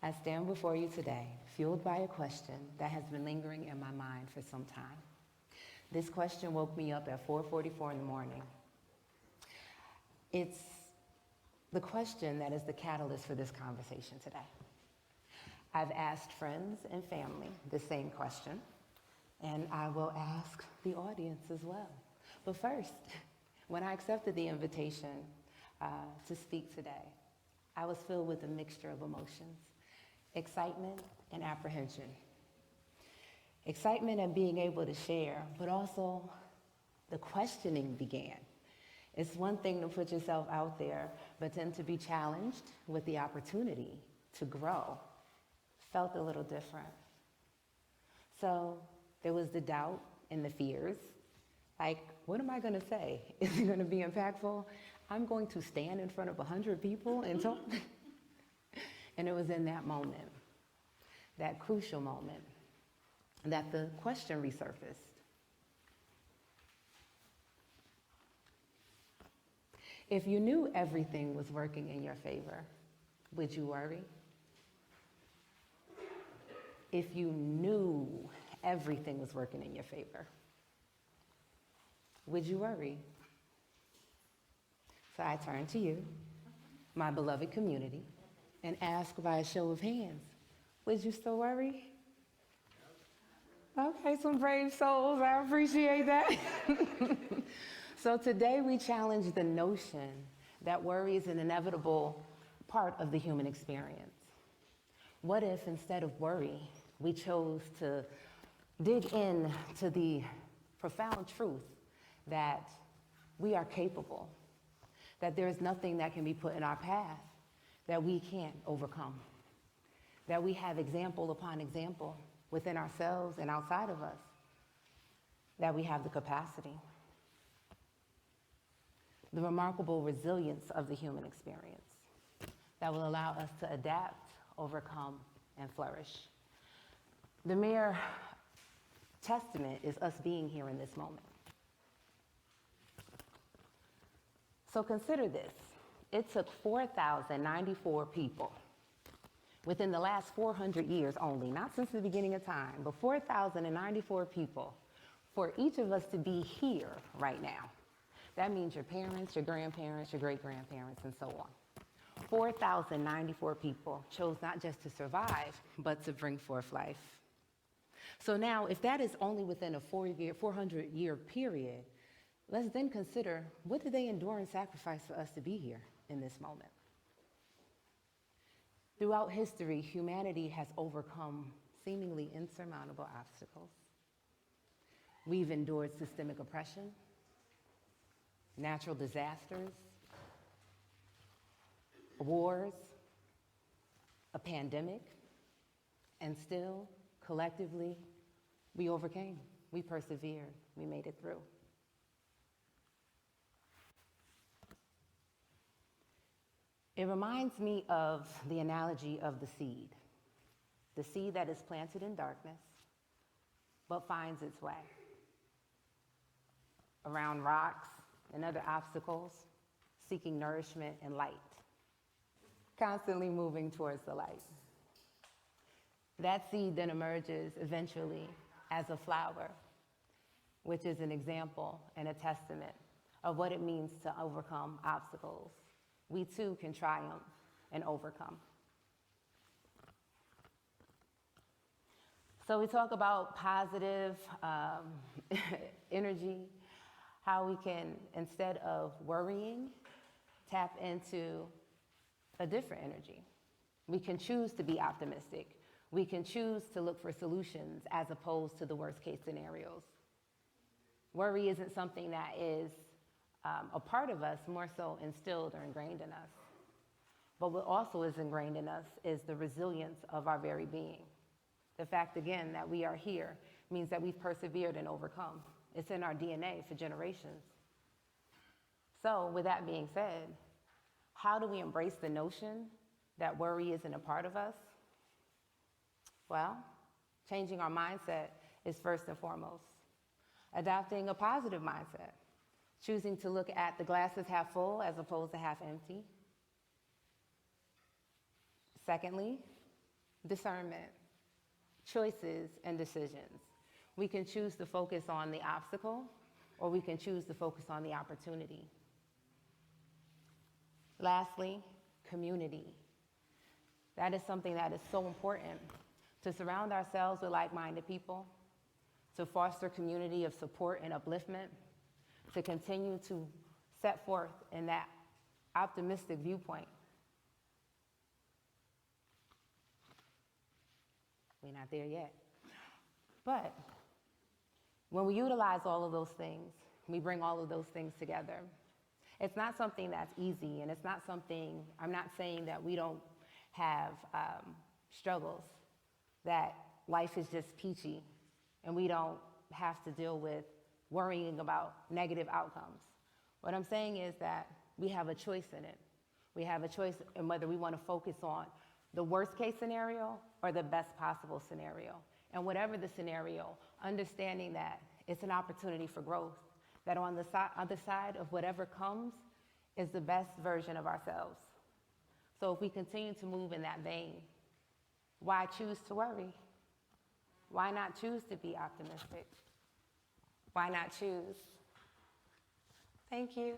I stand before you today, fueled by a question that has been lingering in my mind for some time. This question woke me up at 4:44 in the morning. It's the question that is the catalyst for this conversation today. I've asked friends and family the same question, and I will ask the audience as well. But first, when I accepted the invitation to speak today, I was filled with a mixture of emotions, excitement and apprehension. Excitement at being able to share, but also the questioning began. It's one thing to put yourself out there, but then to be challenged with the opportunity to grow felt a little different. So there was the doubt and the fears. Like, what am I gonna say? Is it gonna be impactful? I'm going to stand in front of 100 people and talk. And it was in that moment, that crucial moment, that the question resurfaced. If you knew everything was working in your favor, would you worry? If you knew everything was working in your favor, would you worry? So I turn to you, my beloved community, and ask by a show of hands, would you still worry? Okay, some brave souls, I appreciate that. So today we challenge the notion that worry is an inevitable part of the human experience. What if instead of worry, we chose to dig into the profound truth that we are capable, that there is nothing that can be put in our path that we can't overcome, that we have example upon example within ourselves and outside of us, that we have the capacity, the remarkable resilience of the human experience that will allow us to adapt, overcome, and flourish. The mere testament is us being here in this moment. So consider this. It took 4,094 people within the last 400 years only, not since the beginning of time, but 4,094 people for each of us to be here right now. That means your parents, your grandparents, your great-grandparents, and so on. 4,094 people chose not just to survive, but to bring forth life. So now, if that is only within a 400-year period, let's then consider, what did they endure and sacrifice for us to be here in this moment? Throughout history, humanity has overcome seemingly insurmountable obstacles. We've endured systemic oppression, natural disasters, wars, a pandemic, and still, collectively, we overcame, we persevered, we made it through. It reminds me of the analogy of the seed that is planted in darkness, but finds its way around rocks and other obstacles, seeking nourishment and light, constantly moving towards the light. That seed then emerges eventually as a flower, which is an example and a testament of what it means to overcome obstacles. We too can triumph and overcome. So we talk about positive energy, how we can, instead of worrying, tap into a different energy. We can choose to be optimistic. We can choose to look for solutions as opposed to the worst case scenarios. Worry isn't something that is a part of us, more so instilled or ingrained in us. But what also is ingrained in us is the resilience of our very being. The fact, again, that we are here means that we've persevered and overcome. It's in our DNA for generations. So with that being said, how do we embrace the notion that worry isn't a part of us? Well, changing our mindset is first and foremost. Adopting a positive mindset. Choosing to look at the glass as half full as opposed to half empty. Secondly, discernment, choices, and decisions. We can choose to focus on the obstacle, or we can choose to focus on the opportunity. Lastly, community. That is something that is so important, to surround ourselves with like-minded people, to foster community of support and upliftment, to continue to set forth in that optimistic viewpoint. We're not there yet. But when we utilize all of those things, we bring all of those things together. It's not something that's easy, and it's not something, I'm not saying that we don't have struggles, that life is just peachy, and we don't have to deal with worrying about negative outcomes. What I'm saying is that we have a choice in it. We have a choice in whether we want to focus on the worst case scenario or the best possible scenario. And whatever the scenario, understanding that it's an opportunity for growth, that on the other side of whatever comes is the best version of ourselves. So if we continue to move in that vein, why choose to worry? Why not choose to be optimistic? Why not choose? Thank you.